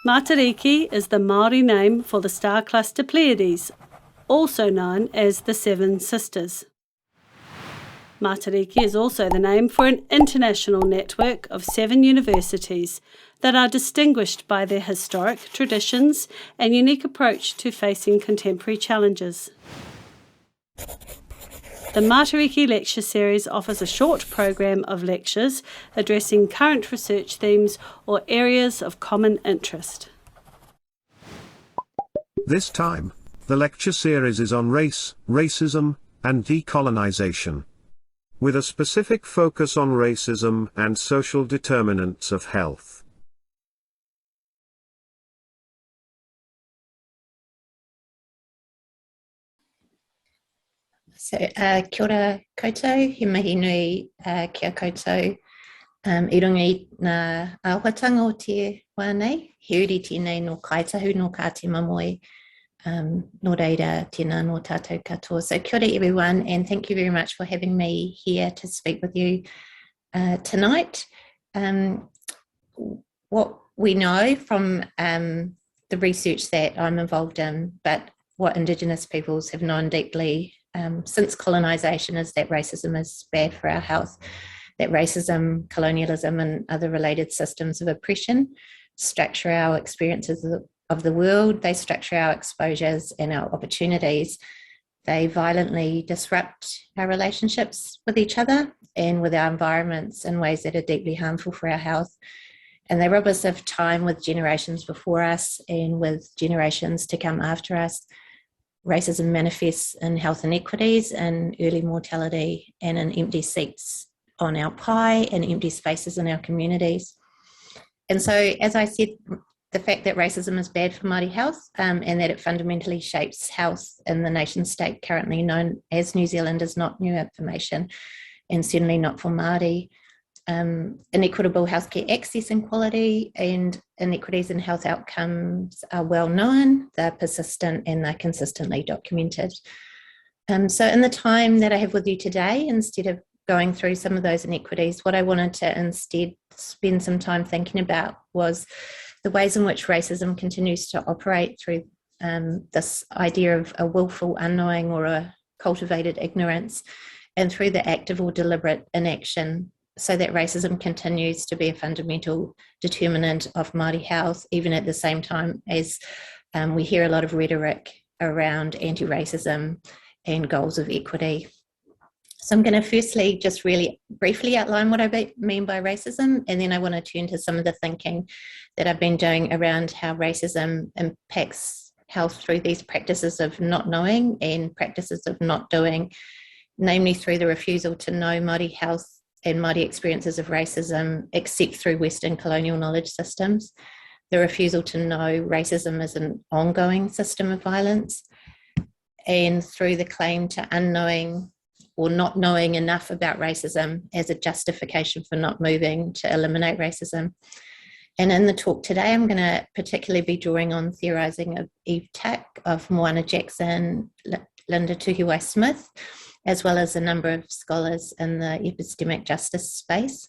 Matariki is the Māori name for the star cluster Pleiades, also known as the Seven Sisters. Matariki is also the name for an international network of 7 universities that are distinguished by their historic traditions and unique approach to facing contemporary challenges. The Matariki Lecture Series offers a short program of lectures addressing current research themes or areas of common interest. This time, the lecture series is on race, racism, and decolonization, with a specific focus on racism and social determinants of health. So, kia ora koutou, he mihi nui kia koutou. I rungi ngā āhuatanga o te wānei, he uri tēnei no kaitahu no kā te mamoi, no reira tēnā no tātou katoa. So kia ora everyone, and thank you very much for having me here to speak with you tonight. What we know from the research that I'm involved in, but what Indigenous peoples have known deeply since colonisation, is that racism is bad for our health, that racism, colonialism and other related systems of oppression structure our experiences of the world, they structure our exposures and our opportunities. They violently disrupt our relationships with each other and with our environments in ways that are deeply harmful for our health. And they rob us of time with generations before us and with generations to come after us. Racism manifests in health inequities, in early mortality, and in empty seats on our pie and empty spaces in our communities. And so, as I said, the fact that racism is bad for Māori health and that it fundamentally shapes health in the nation state currently known as New Zealand is not new information, and certainly not for Māori. Inequitable healthcare access and quality and inequities in health outcomes are well known, they're persistent and they're consistently documented. So in the time that I have with you today, instead of going through some of those inequities, what I wanted to instead spend some time thinking about was the ways in which racism continues to operate through this idea of a willful unknowing or a cultivated ignorance, and through the active or deliberate inaction, so that racism continues to be a fundamental determinant of Māori health, even at the same time as we hear a lot of rhetoric around anti-racism and goals of equity. So I'm going to firstly just really briefly outline what I mean by racism, and then I want to turn to some of the thinking that I've been doing around how racism impacts health through these practices of not knowing and practices of not doing, namely through the refusal to know Māori health and Māori experiences of racism except through Western colonial knowledge systems, the refusal to know racism as an ongoing system of violence, and through the claim to unknowing or not knowing enough about racism as a justification for not moving to eliminate racism. And in the talk today, I'm going to particularly be drawing on theorising of Eve Tuck, of Moana Jackson, Linda Tuhiwai Smith, as well as a number of scholars in the epistemic justice space.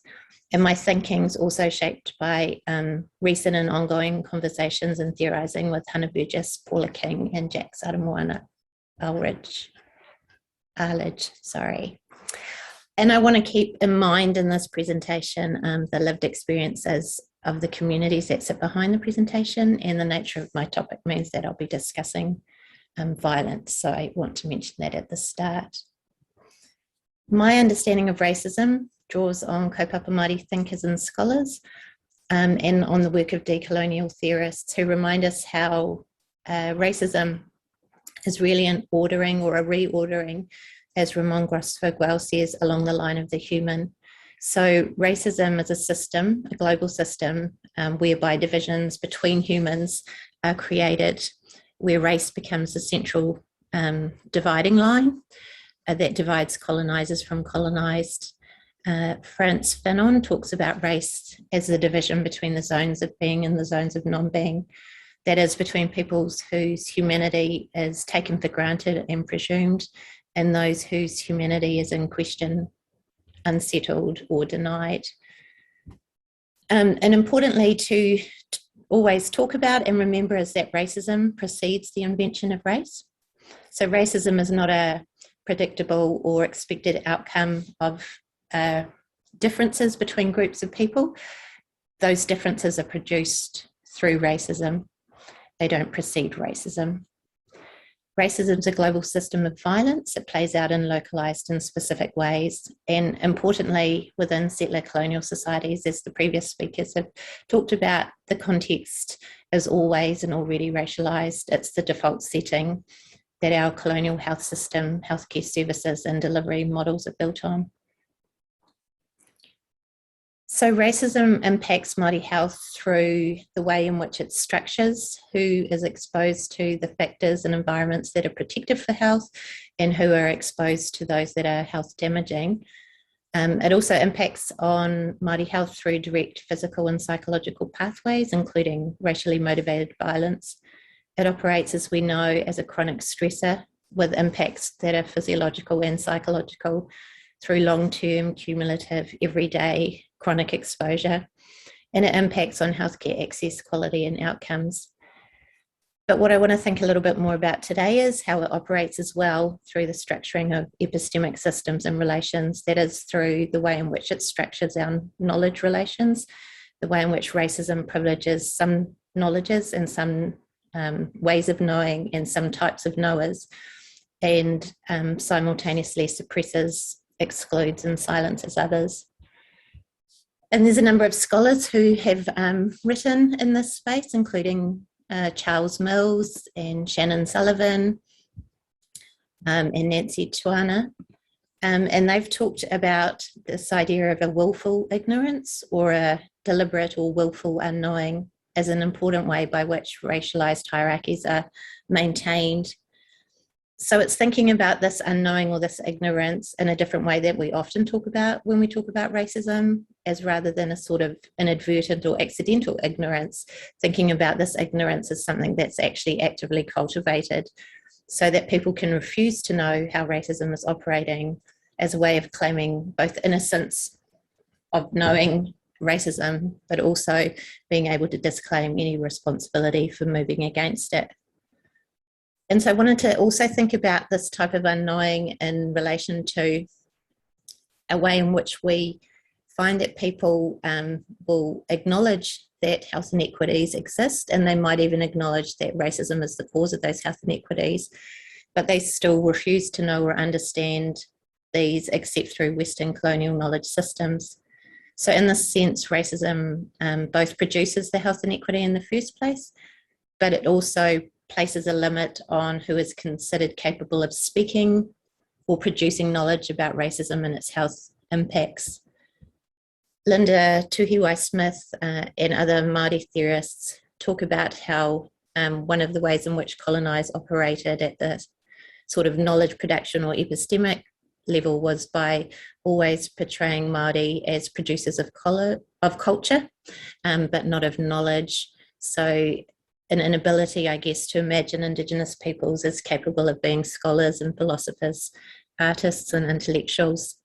And my thinking is also shaped by recent and ongoing conversations and theorising with Hannah Burgess, Paula King, and Jack Saramoana Arledge. And I want to keep in mind in this presentation the lived experiences of the communities that sit behind the presentation, and the nature of my topic means that I'll be discussing violence. So I want to mention that at the start. My understanding of racism draws on kaupapa Māori thinkers and scholars and on the work of decolonial theorists who remind us how racism is really an ordering or a reordering, as Ramon Grosfoguel says, along the line of the human. So racism is a system, a global system, whereby divisions between humans are created, where race becomes the central dividing line that divides colonisers from colonised. Frantz Fanon talks about race as the division between the zones of being and the zones of non-being, that is, between peoples whose humanity is taken for granted and presumed, and those whose humanity is in question, unsettled or denied. And importantly, to always talk about and remember is that racism precedes the invention of race. So racism is not a predictable or expected outcome of differences between groups of people. Those differences are produced through racism. They don't precede racism. Racism is a global system of violence. It plays out in localised and specific ways. And importantly, within settler colonial societies, as the previous speakers have talked about, the context is always and already racialised. It's the default setting that our colonial health system, healthcare services and delivery models are built on. So racism impacts Māori health through the way in which it structures who is exposed to the factors and environments that are protective for health and who are exposed to those that are health damaging. It also impacts on Māori health through direct physical and psychological pathways, including racially motivated violence. It operates, as we know, as a chronic stressor with impacts that are physiological and psychological through long-term, cumulative, everyday chronic exposure, and it impacts on healthcare access, quality and outcomes. But what I want to think a little bit more about today is how it operates as well through the structuring of epistemic systems and relations, that is through the way in which it structures our knowledge relations, the way in which racism privileges some knowledges and some ways of knowing and some types of knowers, and simultaneously suppresses, excludes and silences others. And there's a number of scholars who have written in this space, including Charles Mills and Shannon Sullivan and Nancy Tuana. And they've talked about this idea of a willful ignorance or a deliberate or willful unknowing as an important way by which racialized hierarchies are maintained. So it's thinking about this unknowing or this ignorance in a different way that we often talk about when we talk about racism, as rather than a sort of inadvertent or accidental ignorance, thinking about this ignorance as something that's actually actively cultivated so that people can refuse to know how racism is operating as a way of claiming both innocence of knowing racism, but also being able to disclaim any responsibility for moving against it. And so I wanted to also think about this type of unknowing in relation to a way in which we find that people will acknowledge that health inequities exist, and they might even acknowledge that racism is the cause of those health inequities, but they still refuse to know or understand these except through Western colonial knowledge systems. So in this sense, racism both produces the health inequity in the first place, but it also places a limit on who is considered capable of speaking or producing knowledge about racism and its health impacts. Linda Tuhiwai-Smith and other Māori theorists talk about how one of the ways in which colonise operated at the sort of knowledge production or epistemic level was by always portraying Māori as producers of culture, but not of knowledge. So an inability, I guess, to imagine Indigenous peoples as capable of being scholars and philosophers, artists and intellectuals.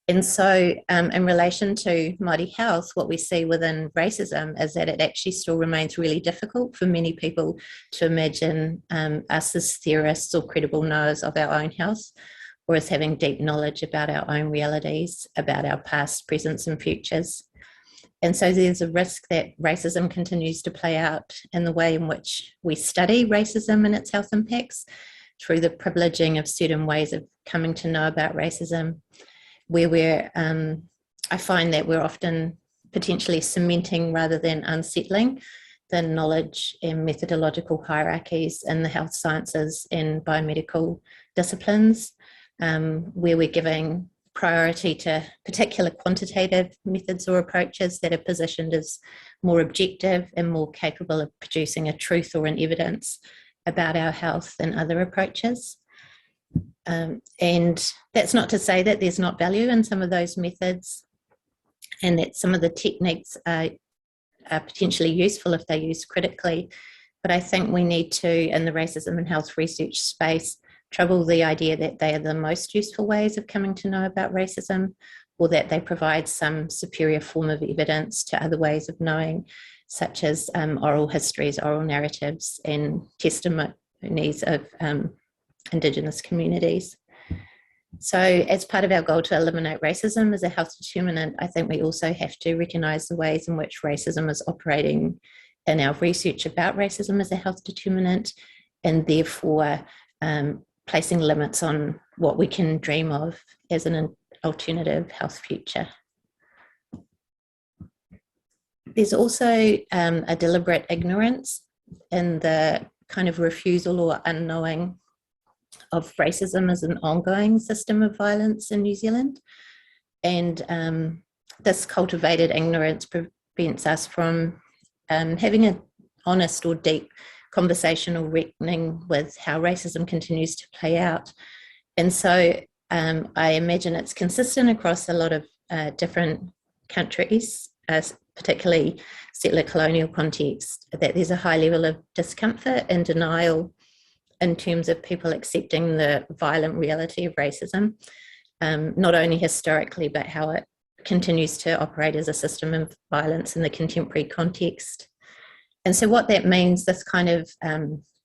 And so in relation to Māori health, what we see within racism is that it actually still remains really difficult for many people to imagine us as theorists or credible knowers of our own health, or as having deep knowledge about our own realities, about our past, presents and futures. And so there's a risk that racism continues to play out in the way in which we study racism and its health impacts through the privileging of certain ways of coming to know about racism, where I find that we're often potentially cementing rather than unsettling the knowledge and methodological hierarchies in the health sciences and biomedical disciplines, where we're giving priority to particular quantitative methods or approaches that are positioned as more objective and more capable of producing a truth or an evidence about our health than other approaches. And that's not to say that there's not value in some of those methods and that some of the techniques are potentially useful if they're used critically. But I think we need to, in the racism and health research space, trouble the idea that they are the most useful ways of coming to know about racism, or that they provide some superior form of evidence to other ways of knowing, such as oral histories, oral narratives, and testimonies of Indigenous communities. So as part of our goal to eliminate racism as a health determinant, I think we also have to recognise the ways in which racism is operating in our research about racism as a health determinant, and therefore placing limits on what we can dream of as an alternative health future. There's also a deliberate ignorance in the kind of refusal or unknowing of racism as an ongoing system of violence in New Zealand. And this cultivated ignorance prevents us from having an honest or deep conversational reckoning with how racism continues to play out. And so I imagine it's consistent across a lot of different countries, particularly settler colonial context, that there's a high level of discomfort and denial in terms of people accepting the violent reality of racism, not only historically, but how it continues to operate as a system of violence in the contemporary context. And so what that means, this kind of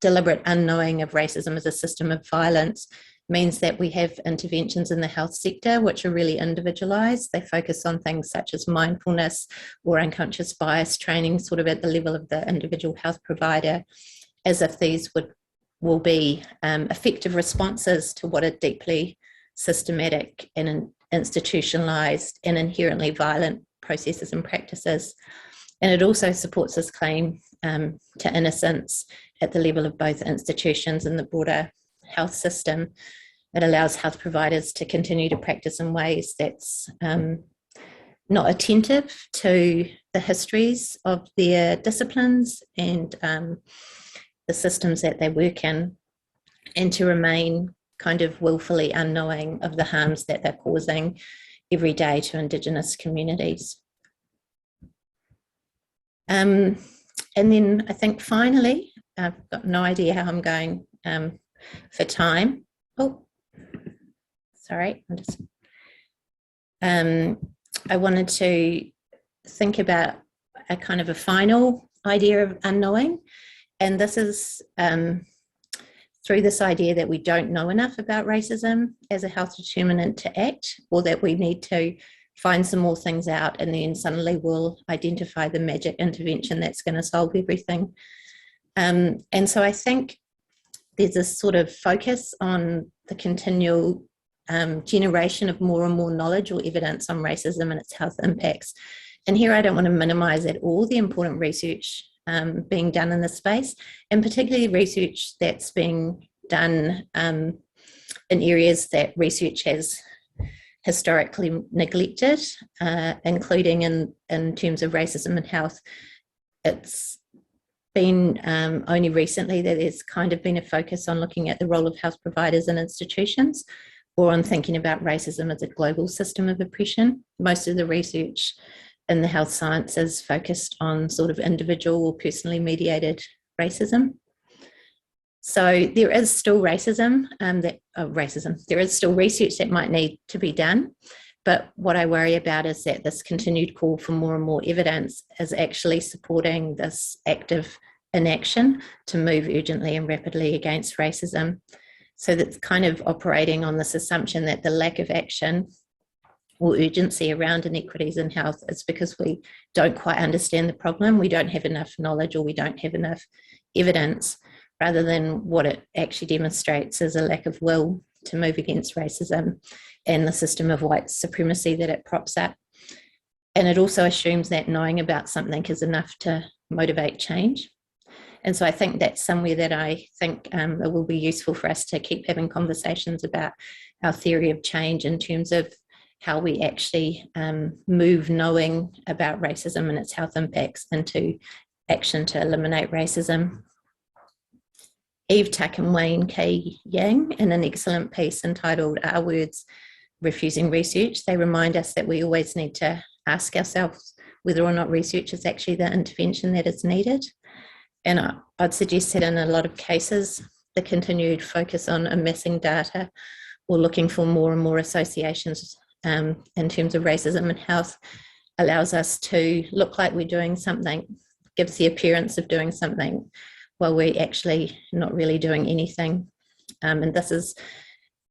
deliberate unknowing of racism as a system of violence, means that we have interventions in the health sector which are really individualised. They focus on things such as mindfulness or unconscious bias training, sort of at the level of the individual health provider, as if these will be effective responses to what are deeply systematic and institutionalised and inherently violent processes and practices. And it also supports this claim to innocence at the level of both institutions and the broader health system. It allows health providers to continue to practice in ways that's not attentive to the histories of their disciplines and the systems that they work in, and to remain kind of willfully unknowing of the harms that they're causing every day to Indigenous communities. And then I think finally, I've got no idea how I'm going for time. Oh, sorry, I wanted to think about a kind of a final idea of unknowing. And this is through this idea that we don't know enough about racism as a health determinant to act, or that we need to find some more things out and then suddenly we'll identify the magic intervention that's going to solve everything. And so I think there's this sort of focus on the continual generation of more and more knowledge or evidence on racism and its health impacts. And here I don't want to minimise at all the important research being done in this space, and particularly research that's being done in areas that research has historically neglected, including in terms of racism and health. It's been only recently that there's kind of been a focus on looking at the role of health providers and institutions, or on thinking about racism as a global system of oppression. Most of the research in the health sciences focused on sort of individual or personally mediated racism. So there is still there is still research that might need to be done. But what I worry about is that this continued call for more and more evidence is actually supporting this active inaction to move urgently and rapidly against racism. So that's kind of operating on this assumption that the lack of action or urgency around inequities in health is because we don't quite understand the problem, we don't have enough knowledge, or we don't have enough evidence, rather than what it actually demonstrates is a lack of will to move against racism and the system of white supremacy that it props up. And it also assumes that knowing about something is enough to motivate change. And so I think that's somewhere that I think it will be useful for us to keep having conversations about our theory of change in terms of how we actually move knowing about racism and its health impacts into action to eliminate racism. Eve Tuck and Wayne K. Yang, in an excellent piece entitled Our Words, Refusing Research, they remind us that we always need to ask ourselves whether or not research is actually the intervention that is needed. And I'd suggest that in a lot of cases, the continued focus on amassing data or looking for more and more associations in terms of racism and health allows us to look like we're doing something, gives the appearance of doing something, while we're actually not really doing anything. And this is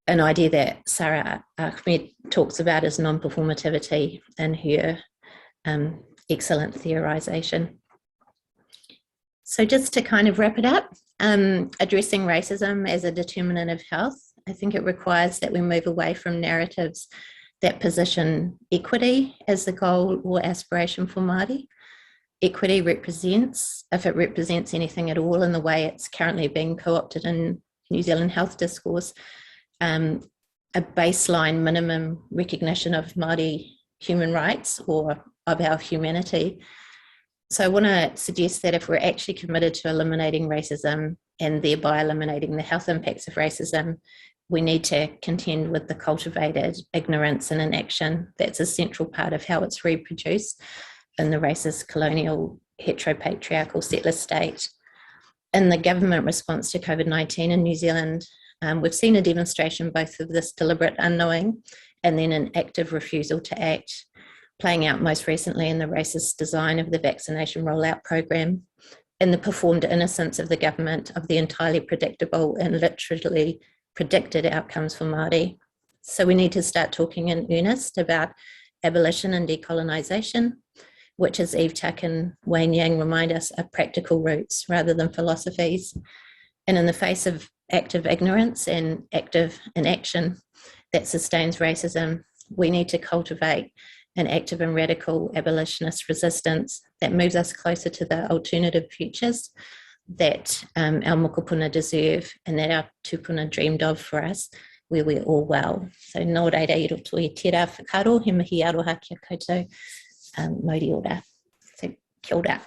an idea that Sarah Ahmed talks about as non-performativity in her excellent theorisation. So just to kind of wrap it up, addressing racism as a determinant of health, I think it requires that we move away from narratives that position equity as the goal or aspiration for Māori. Equity represents, if it represents anything at all in the way it's currently being co-opted in New Zealand health discourse, a baseline minimum recognition of Māori human rights or of our humanity. So I want to suggest that if we're actually committed to eliminating racism and thereby eliminating the health impacts of racism, we need to contend with the cultivated ignorance and inaction that's a central part of how it's reproduced in the racist, colonial, heteropatriarchal settler state. In the government response to COVID-19 in New Zealand, we've seen a demonstration both of this deliberate unknowing and then an active refusal to act, playing out most recently in the racist design of the vaccination rollout program and the performed innocence of the government of the entirely predictable and literally predicted outcomes for Māori. So we need to start talking in earnest about abolition and decolonisation, which, as Eve Tuck and Wayne Yang remind us, are practical roots rather than philosophies. And in the face of active ignorance and active inaction that sustains racism, we need to cultivate an active and radical abolitionist resistance that moves us closer to the alternative futures that our mokopuna deserve and that our tupuna dreamed of for us, where we're all well. So nō reira I roto I tērā whakaro, he mihi aroha kia koutou, mauri ora. So kia ora.